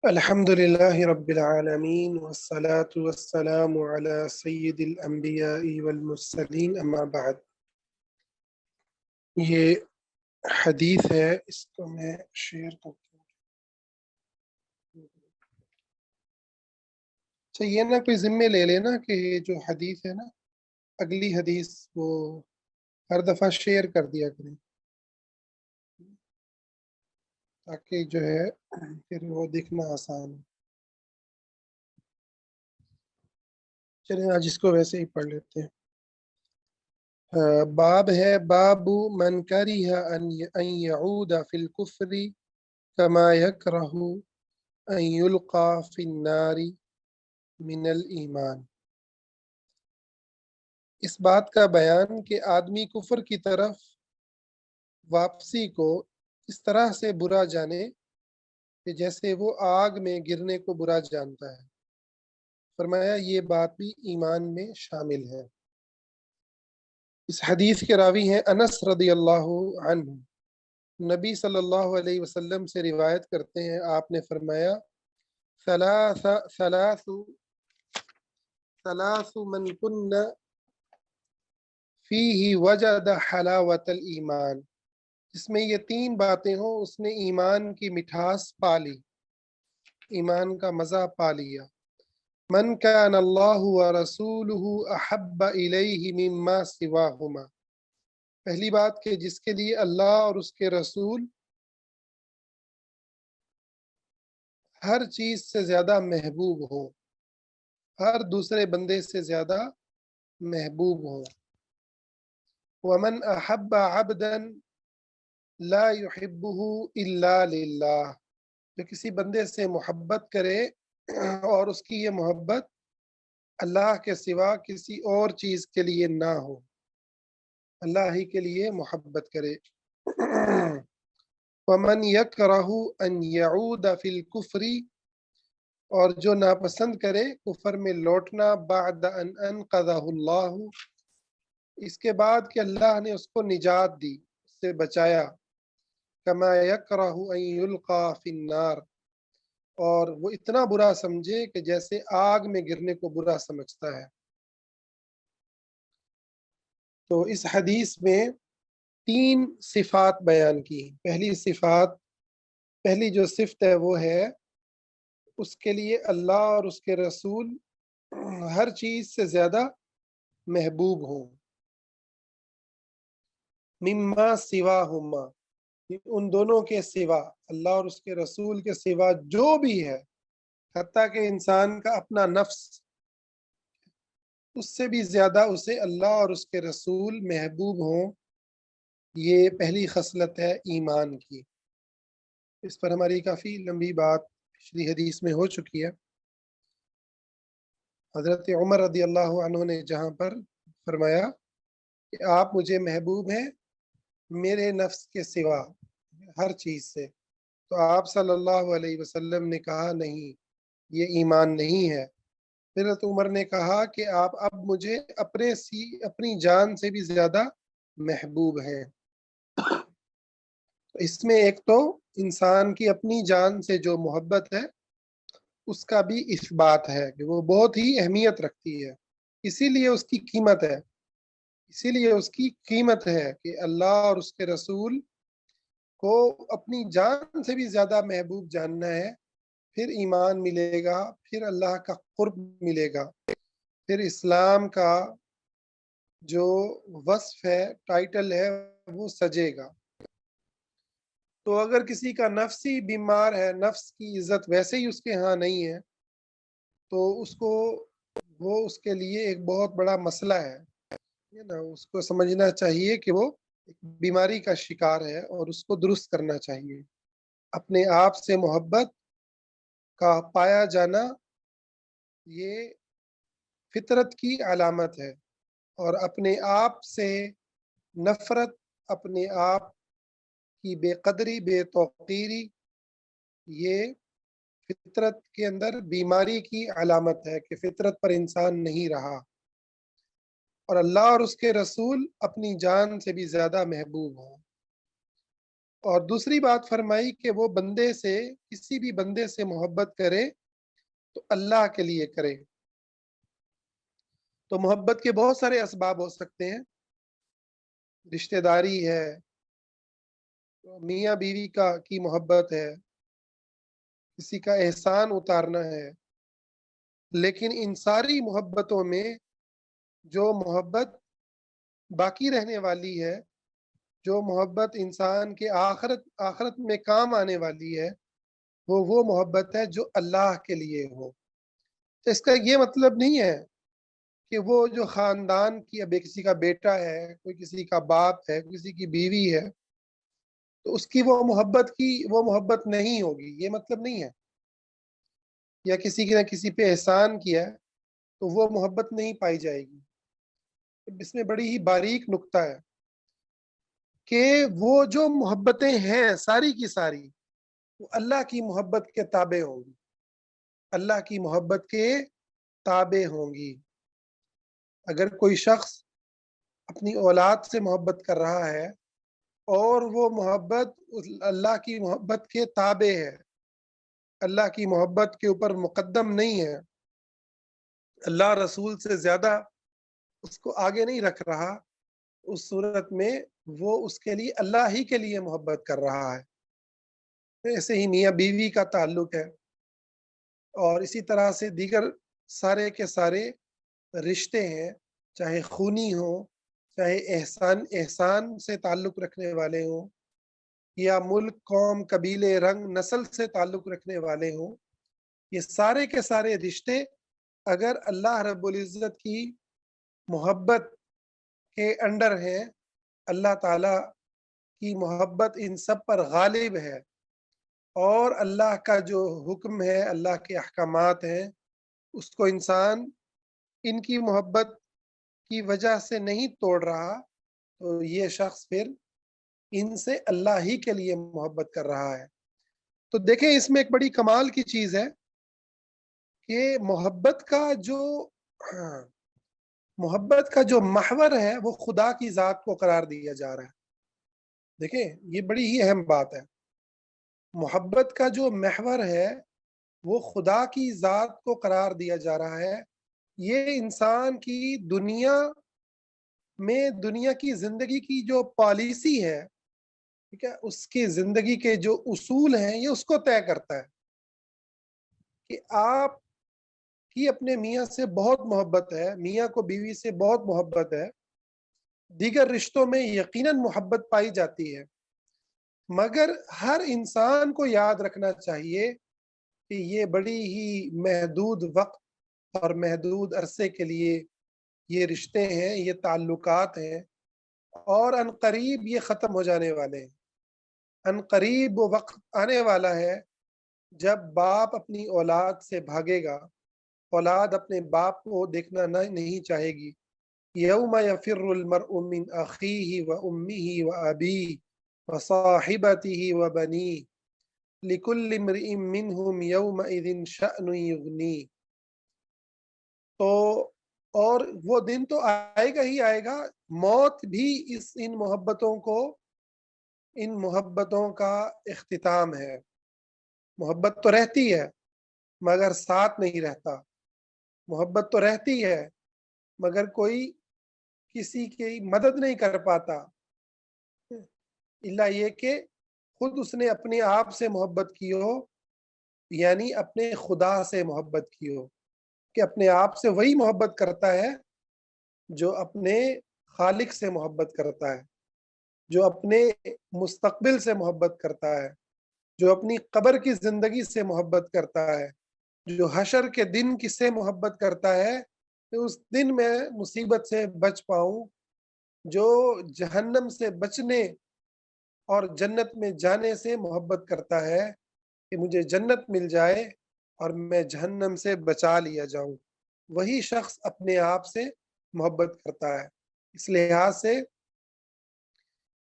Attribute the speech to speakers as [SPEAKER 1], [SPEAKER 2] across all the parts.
[SPEAKER 1] الحمد لله رب العالمين والصلاة والسلام على سيد الأنبياء والمرسلين أما بعد. یہ حدیث ہے، اس کو میں شیئر کرتا ہوں۔ اچھا، یہ نا کوئی ذمہ لے لینا کہ یہ جو حدیث ہے نا، اگلی حدیث وہ ہر دفعہ شیئر کر دیا کریں، تاکہ جو ہے پھر وہ دیکھنا آسان ہو۔ چلیں آج اس کو ویسے ہی پڑھ لیتے ہیں۔ باب ہے باب من کریہ ان یعود فی الکفر کما یکرہ ان یلقى فی النار من الایمان۔ اس بات کا بیان کہ آدمی کفر کی طرف واپسی کو اس طرح سے برا جانے کہ جیسے وہ آگ میں گرنے کو برا جانتا ہے۔ فرمایا یہ بات بھی ایمان میں شامل ہے۔ اس حدیث کے راوی ہیں انس رضی اللہ عنہ۔ نبی صلی اللہ علیہ وسلم سے روایت کرتے ہیں، آپ نے فرمایا ثلاث من کن فیہ وجد حلاوت الایمان، جس میں یہ تین باتیں ہوں اس نے ایمان کی مٹھاس پا لی، ایمان کا مزہ پا لیا۔ من کان اللہ ورسولہ احب الیہ مما سواہما، پہلی بات کہ جس کے لیے اللہ اور اس کے رسول ہر چیز سے زیادہ محبوب ہو، ہر دوسرے بندے سے زیادہ محبوب ہو۔ ومن احب عبدا لا يحبه الا للہ، جو کسی بندے سے محبت کرے اور اس کی یہ محبت اللہ کے سوا کسی اور چیز کے لیے نہ ہو، اللہ ہی کے لیے محبت کرے۔ ومن یکرہ ان یعود فی الکفر، اور جو ناپسند کرے کفر میں لوٹنا، بعد ان انقذہ اللہ، اس کے بعد کہ اللہ نے اس کو نجات دی، اس سے بچایا۔ کما یکرہ ان یلقى فی النار، اور وہ اتنا برا سمجھے کہ جیسے آگ میں گرنے کو برا سمجھتا ہے۔ تو اس حدیث میں تین صفات بیان کی۔ پہلی جو صفت ہے وہ ہے اس کے لیے اللہ اور اس کے رسول ہر چیز سے زیادہ محبوب ہوں، مما سواہما، ان دونوں کے سوا، اللہ اور اس کے رسول کے سوا جو بھی ہے، حتیٰ کہ انسان کا اپنا نفس، اس سے بھی زیادہ اسے اللہ اور اس کے رسول محبوب ہوں۔ یہ پہلی خصلت ہے ایمان کی۔ اس پر ہماری کافی لمبی بات پچھلی حدیث میں ہو چکی ہے۔ حضرت عمر رضی اللہ عنہ نے جہاں پر فرمایا کہ آپ مجھے محبوب ہیں میرے نفس کے سوا ہر چیز سے، تو آپ صلی اللہ علیہ وسلم نے کہا نہیں، یہ ایمان نہیں ہے۔ حضرت عمر نے کہا کہ آپ اب مجھے اپنی جان سے بھی زیادہ محبوب ہیں۔ اس میں ایک تو انسان کی اپنی جان سے جو محبت ہے اس کا بھی اثبات ہے کہ وہ بہت ہی اہمیت رکھتی ہے، اسی لیے اس کی قیمت ہے کہ اللہ اور اس کے رسول کو اپنی جان سے بھی زیادہ محبوب جاننا ہے، پھر ایمان ملے گا، پھر اللہ کا قرب ملے گا، پھر اسلام کا جو وصف ہے، ٹائٹل ہے، وہ سجے گا۔ تو اگر کسی کا نفس ہی بیمار ہے، نفس کی عزت ویسے ہی اس کے ہاں نہیں ہے، تو وہ اس کے لیے ایک بہت بڑا مسئلہ ہے نا۔ اس کو سمجھنا چاہیے کہ وہ ایک بیماری کا شکار ہے اور اس کو درست کرنا چاہیے۔ اپنے آپ سے محبت کا پایا جانا یہ فطرت کی علامت ہے، اور اپنے آپ سے نفرت، اپنے آپ کی بے قدری، بے توقیری، یہ فطرت کے اندر بیماری کی علامت ہے کہ فطرت پر انسان نہیں رہا، اور اللہ اور اس کے رسول اپنی جان سے بھی زیادہ محبوب ہوں۔ اور دوسری بات فرمائی کہ وہ بندے سے کسی بھی بندے سے محبت کرے تو اللہ کے لیے کرے۔ تو محبت کے بہت سارے اسباب ہو سکتے ہیں، رشتہ داری ہے، میاں بیوی کی محبت ہے، کسی کا احسان اتارنا ہے، لیکن ان ساری محبتوں میں جو محبت باقی رہنے والی ہے، جو محبت انسان کے آخرت میں کام آنے والی ہے، وہ محبت ہے جو اللہ کے لیے ہو۔ تو اس کا یہ مطلب نہیں ہے کہ وہ جو خاندان کی، اب کسی کا بیٹا ہے، کوئی کسی کا باپ ہے، کسی کی بیوی ہے، تو اس کی وہ محبت نہیں ہوگی، یہ مطلب نہیں ہے۔ یا کسی نے کسی پہ احسان کیا تو وہ محبت نہیں پائی جائے گی۔ اس میں بڑی ہی باریک نقطہ ہے کہ وہ جو محبتیں ہیں ساری کی ساری، وہ اللہ کی محبت کے تابع ہوں گی، اللہ کی محبت کے تابع ہوں گی۔ اگر کوئی شخص اپنی اولاد سے محبت کر رہا ہے اور وہ محبت اللہ کی محبت کے تابع ہے، اللہ کی محبت کے اوپر مقدم نہیں ہے، اللہ رسول سے زیادہ اس کو آگے نہیں رکھ رہا، اس صورت میں وہ اس کے لیے اللہ ہی کے لیے محبت کر رہا ہے۔ ایسے ہی میاں بیوی کا تعلق ہے، اور اسی طرح سے دیگر سارے کے سارے رشتے ہیں، چاہے خونی ہوں، چاہے احسان سے تعلق رکھنے والے ہوں، یا ملک، قوم، قبیلے، رنگ، نسل سے تعلق رکھنے والے ہوں، یہ سارے کے سارے رشتے اگر اللہ رب العزت کی محبت کے انڈر ہیں، اللہ تعالیٰ کی محبت ان سب پر غالب ہے، اور اللہ کا جو حکم ہے، اللہ کے احکامات ہیں، اس کو انسان ان کی محبت کی وجہ سے نہیں توڑ رہا، تو یہ شخص پھر ان سے اللہ ہی کے لیے محبت کر رہا ہے۔ تو دیکھیں اس میں ایک بڑی کمال کی چیز ہے کہ محبت کا جو محور ہے وہ خدا کی ذات کو قرار دیا جا رہا ہے۔ دیکھیں یہ بڑی ہی اہم بات ہے، محبت کا جو محور ہے وہ خدا کی ذات کو قرار دیا جا رہا ہے۔ یہ انسان کی دنیا کی زندگی کی جو پالیسی ہے، ٹھیک ہے، اس کی زندگی کے جو اصول ہیں، یہ اس کو طے کرتا ہے کہ آپ کی اپنے میاں سے بہت محبت ہے، میاں کو بیوی سے بہت محبت ہے، دیگر رشتوں میں یقیناً محبت پائی جاتی ہے، مگر ہر انسان کو یاد رکھنا چاہیے کہ یہ بڑی ہی محدود وقت اور محدود عرصے کے لیے یہ رشتے ہیں، یہ تعلقات ہیں، اور ان قریب یہ ختم ہو جانے والے ہیں۔ ان قریب وہ وقت آنے والا ہے جب باپ اپنی اولاد سے بھاگے گا، اولاد اپنے باپ کو دیکھنا نہیں چاہے گی۔ یوم یفر المرء من اخیہ و امہ و ابیہ و صاحبتہ و بنیہ لکل امرئ منہم یومئذ شأن یغنیہ۔ تو اور وہ دن تو آئے گا ہی آئے گا، موت بھی ان محبتوں کا اختتام ہے۔ محبت تو رہتی ہے مگر ساتھ نہیں رہتا، محبت تو رہتی ہے مگر کوئی کسی کی مدد نہیں کر پاتا، الا یہ کہ خود اس نے اپنے آپ سے محبت کی ہو، یعنی اپنے خدا سے محبت کی ہو، کہ اپنے آپ سے وہی محبت کرتا ہے جو اپنے خالق سے محبت کرتا ہے، جو اپنے مستقبل سے محبت کرتا ہے، جو اپنی قبر کی زندگی سے محبت کرتا ہے، جو حشر کے دن کس سے محبت کرتا ہے کہ اس دن میں مصیبت سے بچ پاؤں، جو جہنم سے بچنے اور جنت میں جانے سے محبت کرتا ہے کہ مجھے جنت مل جائے اور میں جہنم سے بچا لیا جاؤں، وہی شخص اپنے آپ سے محبت کرتا ہے۔ اس لحاظ سے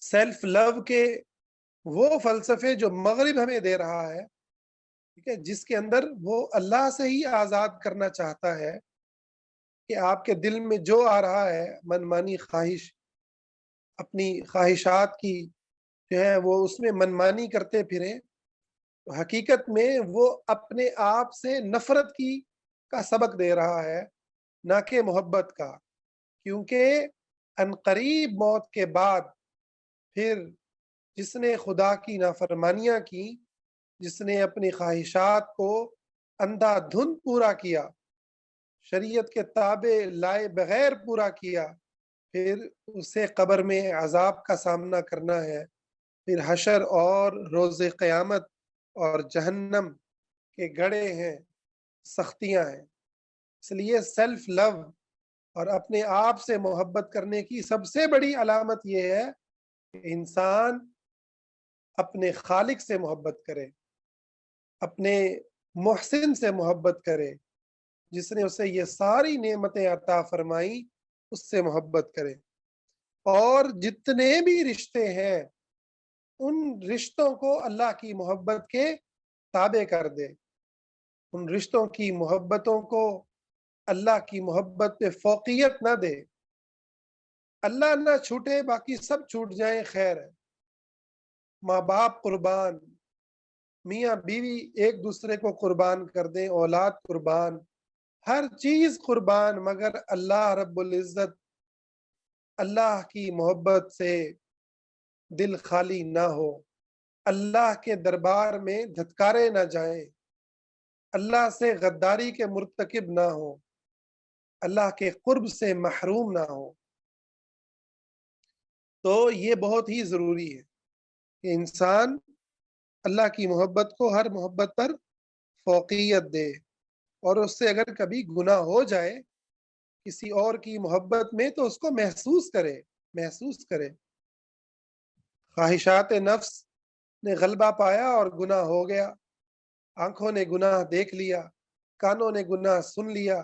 [SPEAKER 1] سیلف لو کے وہ فلسفے جو مغرب ہمیں دے رہا ہے، ٹھیک ہے، جس کے اندر وہ اللہ سے ہی آزاد کرنا چاہتا ہے کہ آپ کے دل میں جو آ رہا ہے من مانی خواہش، اپنی خواہشات کی جو ہے وہ اس میں منمانی کرتے پھریں، تو حقیقت میں وہ اپنے آپ سے نفرت کا سبق دے رہا ہے، نہ کہ محبت کا، کیونکہ عنقریب موت کے بعد پھر جس نے خدا کی نافرمانیاں کی، جس نے اپنی خواہشات کو اندھا دھند پورا کیا، شریعت کے تابع لائے بغیر پورا کیا، پھر اسے قبر میں عذاب کا سامنا کرنا ہے، پھر حشر اور روز قیامت اور جہنم کے گڑھے ہیں، سختیاں ہیں۔ اس لیے سیلف لو اور اپنے آپ سے محبت کرنے کی سب سے بڑی علامت یہ ہے کہ انسان اپنے خالق سے محبت کرے، اپنے محسن سے محبت کرے، جس نے اسے یہ ساری نعمتیں عطا فرمائی، اس سے محبت کرے، اور جتنے بھی رشتے ہیں ان رشتوں کو اللہ کی محبت کے تابع کر دے، ان رشتوں کی محبتوں کو اللہ کی محبت پہ فوقیت نہ دے۔ اللہ نہ چھوٹے، باقی سب چھوٹ جائیں خیر ہے، ماں باپ قربان، میاں بیوی ایک دوسرے کو قربان کر دیں، اولاد قربان، ہر چیز قربان، مگر اللہ رب العزت، اللہ کی محبت سے دل خالی نہ ہو، اللہ کے دربار میں دھتکارے نہ جائیں، اللہ سے غداری کے مرتکب نہ ہو، اللہ کے قرب سے محروم نہ ہو۔ تو یہ بہت ہی ضروری ہے کہ انسان اللہ کی محبت کو ہر محبت پر فوقیت دے، اور اس سے اگر کبھی گناہ ہو جائے کسی اور کی محبت میں تو اس کو محسوس کرے۔ خواہشات نفس نے غلبہ پایا اور گناہ ہو گیا، آنکھوں نے گناہ دیکھ لیا، کانوں نے گناہ سن لیا،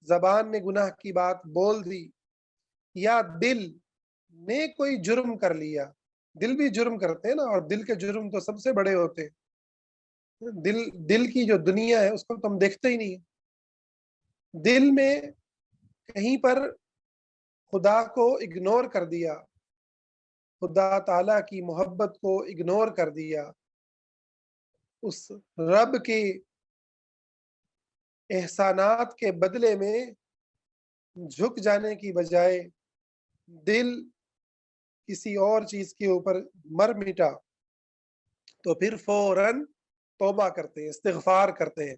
[SPEAKER 1] زبان نے گناہ کی بات بول دی، یا دل نے کوئی جرم کر لیا۔ دل بھی جرم کرتے ہیں نا، اور دل کے جرم تو سب سے بڑے ہوتے ہیں۔ دل کی جو دنیا ہے اس کو تو ہم دیکھتے ہی نہیں ہیں۔ دل میں کہیں پر خدا کو اگنور کر دیا، خدا تعالیٰ کی محبت کو اگنور کر دیا، اس رب کے احسانات کے بدلے میں جھک جانے کی بجائے دل کسی اور چیز کے اوپر مر مٹا، تو پھر فوراً توبہ کرتے ہیں، استغفار کرتے ہیں۔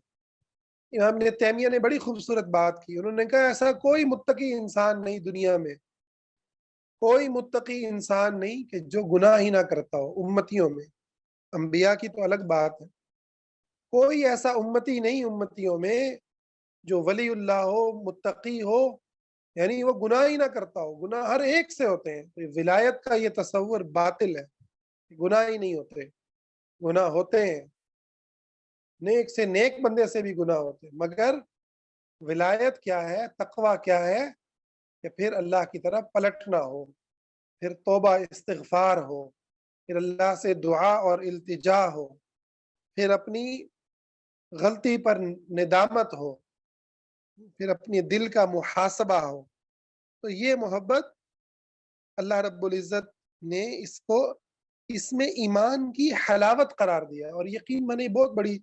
[SPEAKER 1] امام ابن تیمیہ نے بڑی خوبصورت بات کی، انہوں نے کہا ایسا کوئی متقی انسان نہیں دنیا میں، کوئی متقی انسان نہیں کہ جو گناہ ہی نہ کرتا ہو امتیوں میں۔ انبیاء کی تو الگ بات ہے، کوئی ایسا امتی نہیں امتیوں میں جو ولی اللہ ہو، متقی ہو، یعنی وہ گناہ ہی نہ کرتا ہو۔ گناہ ہر ایک سے ہوتے ہیں، تو ولایت کا یہ تصور باطل ہے، گناہ ہی نہیں ہوتے، گناہ ہوتے ہیں، نیک سے نیک بندے سے بھی گناہ ہوتے ہیں، مگر ولایت کیا ہے، تقوی کیا ہے کہ پھر اللہ کی طرف پلٹنا ہو، پھر توبہ استغفار ہو، پھر اللہ سے دعا اور التجا ہو، پھر اپنی غلطی پر ندامت ہو، پھر اپنی دل کا محاسبہ ہو۔ تو یہ محبت اللہ رب العزت نے اس میں ایمان کی حلاوت قرار دیا ہے، اور یقین مانے بہت بڑی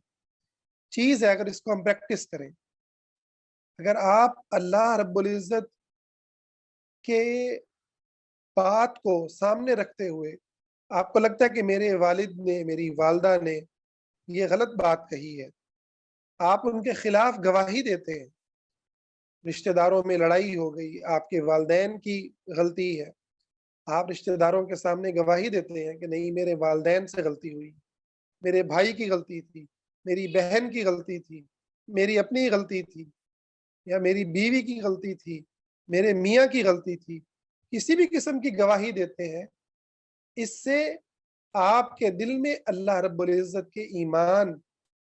[SPEAKER 1] چیز ہے اگر اس کو ہم پریکٹس کریں۔ اگر آپ اللہ رب العزت کے بات کو سامنے رکھتے ہوئے آپ کو لگتا ہے کہ میرے والد نے، میری والدہ نے یہ غلط بات کہی ہے، آپ ان کے خلاف گواہی دیتے ہیں، رشتہ داروں میں لڑائی ہو گئی، آپ کے والدین کی غلطی ہے، آپ رشتہ داروں کے سامنے گواہی دیتے ہیں کہ نہیں میرے والدین سے غلطی ہوئی، میرے بھائی کی غلطی تھی، میری بہن کی غلطی تھی، میری اپنی غلطی تھی، یا میری بیوی کی غلطی تھی، میرے میاں کی غلطی تھی، کسی بھی قسم کی گواہی دیتے ہیں، اس سے آپ کے دل میں اللہ رب العزت کے ایمان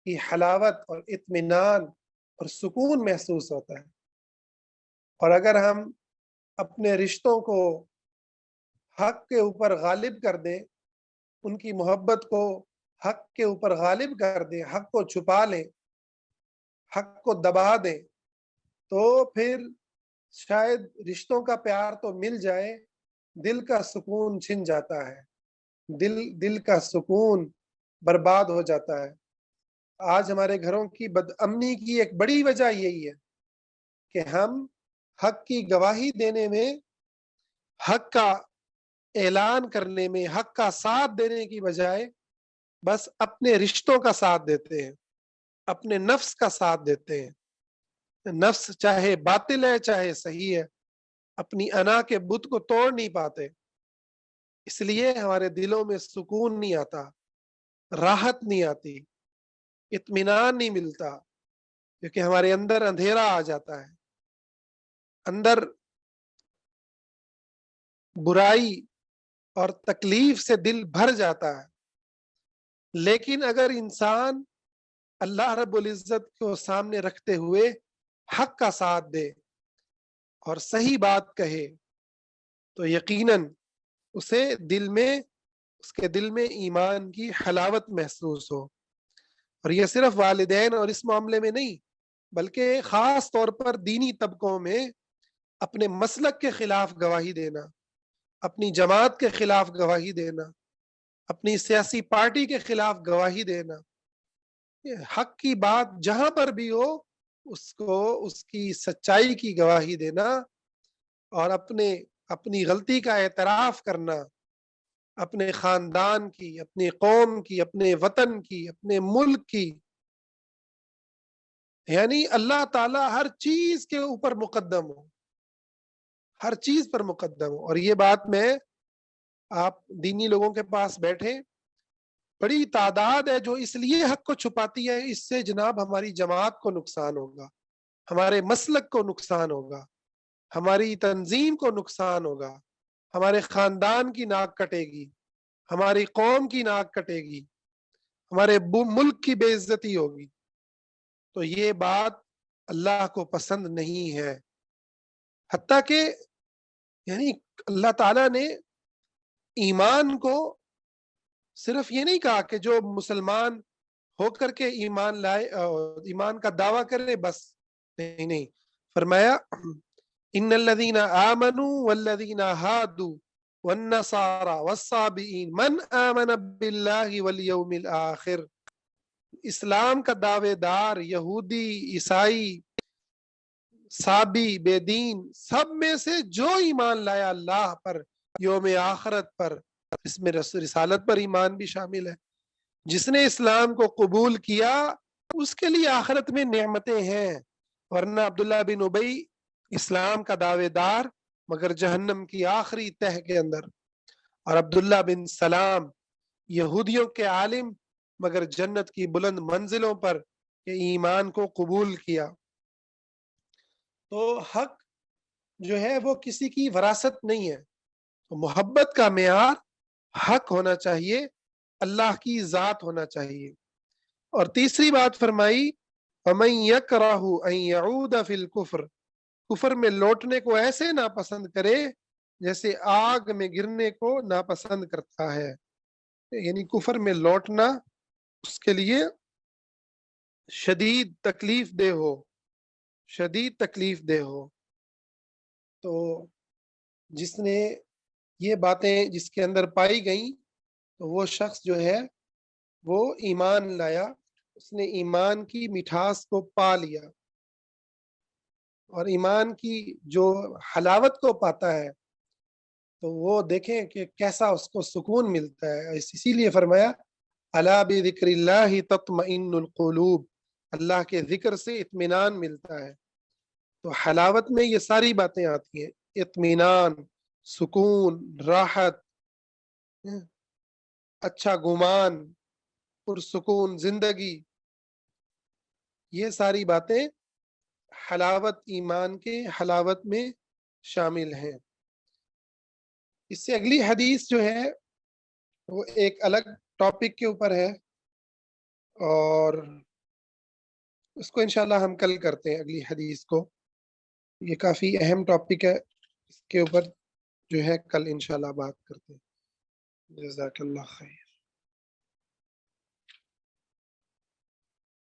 [SPEAKER 1] کی حلاوت اور اطمینان اور سکون محسوس ہوتا ہے۔ اور اگر ہم اپنے رشتوں کو حق کے اوپر غالب کر دیں، ان کی محبت کو حق کے اوپر غالب کر دیں، حق کو چھپا لیں، حق کو دبا دیں، تو پھر شاید رشتوں کا پیار تو مل جائے، دل کا سکون چھن جاتا ہے۔ دل کا سکون برباد ہو جاتا ہے۔ آج ہمارے گھروں کی بد امنی کی ایک بڑی وجہ یہی ہے کہ ہم حق کی گواہی دینے میں، حق کا اعلان کرنے میں، حق کا ساتھ دینے کی بجائے بس اپنے رشتوں کا ساتھ دیتے ہیں، اپنے نفس کا ساتھ دیتے ہیں۔ نفس چاہے باطل ہے چاہے صحیح ہے، اپنی انا کے بت کو توڑ نہیں پاتے، اس لیے ہمارے دلوں میں سکون نہیں آتا، راحت نہیں آتی، اطمینان نہیں ملتا، کیونکہ ہمارے اندر اندھیرا آ جاتا ہے، اندر برائی اور تکلیف سے دل بھر جاتا ہے۔ لیکن اگر انسان اللہ رب العزت کو سامنے رکھتے ہوئے حق کا ساتھ دے اور صحیح بات کہے تو یقیناً اسے اس کے دل میں ایمان کی حلاوت محسوس ہو۔ اور یہ صرف والدین اور اس معاملے میں نہیں، بلکہ خاص طور پر دینی طبقوں میں اپنے مسلک کے خلاف گواہی دینا، اپنی جماعت کے خلاف گواہی دینا، اپنی سیاسی پارٹی کے خلاف گواہی دینا، حق کی بات جہاں پر بھی ہو اس کی سچائی کی گواہی دینا، اور اپنی غلطی کا اعتراف کرنا، اپنے خاندان کی، اپنی قوم کی، اپنے وطن کی، اپنے ملک کی، یعنی اللہ تعالی ہر چیز کے اوپر مقدم ہو، ہر چیز پر مقدم ہو۔ اور یہ بات میں، آپ دینی لوگوں کے پاس بیٹھے، بڑی تعداد ہے جو اس لیے حق کو چھپاتی ہے، اس سے جناب ہماری جماعت کو نقصان ہوگا، ہمارے مسلک کو نقصان ہوگا، ہماری تنظیم کو نقصان ہوگا، ہمارے خاندان کی ناک کٹے گی، ہماری قوم کی ناک کٹے گی، ہمارے ملک کی بے عزتی ہوگی۔ تو یہ بات اللہ کو پسند نہیں ہے۔ حتیٰ کہ یعنی اللہ تعالیٰ نے ایمان کو صرف یہ نہیں کہا کہ جو مسلمان ہو کر کے ایمان لائے، ایمان کا دعویٰ کرے بس، نہیں، فرمایا ان الذین آمنوا والذین ہادوا والنصارى والصابئین من آمن باللہ والیوم الآخر، اسلام کا دعوے دار یہودی، عیسائی، صابی، بے دین، سب میں سے جو ایمان لایا اللہ پر، یوم آخرت پر، اس میں رسالت پر ایمان بھی شامل ہے، جس نے اسلام کو قبول کیا اس کے لیے آخرت میں نعمتیں ہیں، ورنہ عبداللہ بن ابی اسلام کا دعوے دار مگر جہنم کی آخری تہ کے اندر، اور عبداللہ بن سلام یہودیوں کے عالم مگر جنت کی بلند منزلوں پر کہ ایمان کو قبول کیا۔ تو حق جو ہے وہ کسی کی وراثت نہیں ہے، تو محبت کا معیار حق ہونا چاہیے، اللہ کی ذات ہونا چاہیے۔ اور تیسری بات فرمائی وَمَن يَكْرَهُ أَن يَعُودَ فِي الْكُفْرِ، کفر میں لوٹنے کو ایسے ناپسند کرے جیسے آگ میں گرنے کو ناپسند کرتا ہے، یعنی کفر میں لوٹنا اس کے لیے شدید تکلیف دہ ہو، شدید تکلیف دہ ہو۔ تو جس نے یہ باتیں جس کے اندر پائی گئیں تو وہ شخص جو ہے وہ ایمان لایا، اس نے ایمان کی مٹھاس کو پا لیا، اور ایمان کی جو حلاوت کو پاتا ہے تو وہ دیکھیں کہ کیسا اس کو سکون ملتا ہے۔ اسی لیے فرمایا الا بذکر اللہ تطمئن القلوب، اللہ کے ذکر سے اطمینان ملتا ہے۔ تو حلاوت میں یہ ساری باتیں آتی ہیں، اطمینان، سکون، راحت، اچھا گمان، پرسکون زندگی، یہ ساری باتیں حلاوت ایمان کے حلاوت میں شامل ہیں۔ اس سے اگلی حدیث جو ہے وہ ایک الگ ٹاپک کے اوپر ہے، اور اس کو انشاءاللہ ہم کل کرتے ہیں اگلی حدیث کو، یہ کافی اہم ٹاپک ہے، اس کے اوپر جو ہے کل انشاءاللہ بات کرتے ہیں۔ جزاک اللہ خیر۔